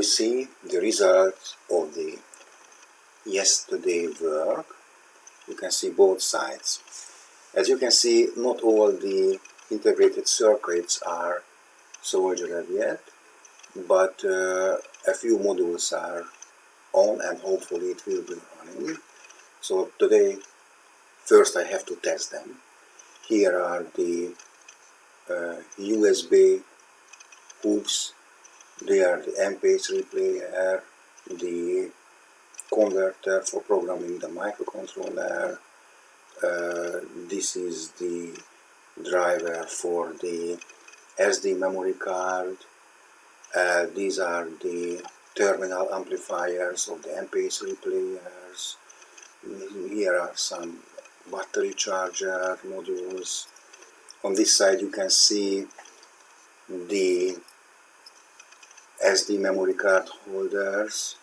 you see the result of the yesterday work. You can see both sides. As you can see, not all the integrated circuits are soldered yet, but a few modules are on and hopefully it will be running. So today, first I have to test them. Here are the USB hoops. They are the MP3 player, the converter for programming the microcontroller. This is the driver for the SD memory card. These are the terminal amplifiers of the MP3 players. Here are some battery charger modules. On this side you can see the SD memory card holders,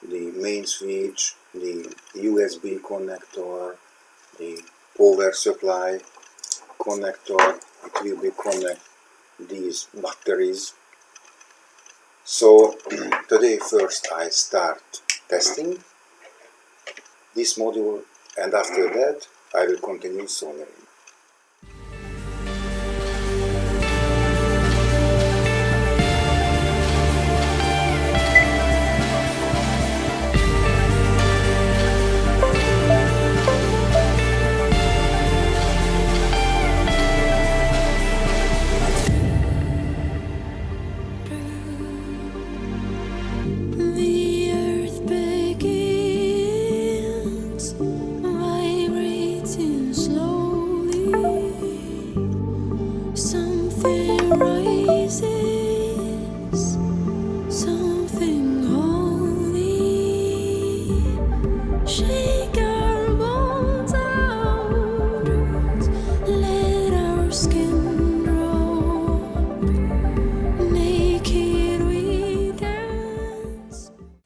the main switch, the USB connector, the power supply connector. It will be connect these batteries. So today first I start testing this module, and after that I will continue soldering.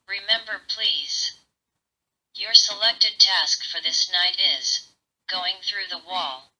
Remember, please, your selected task for this night is going through the wall.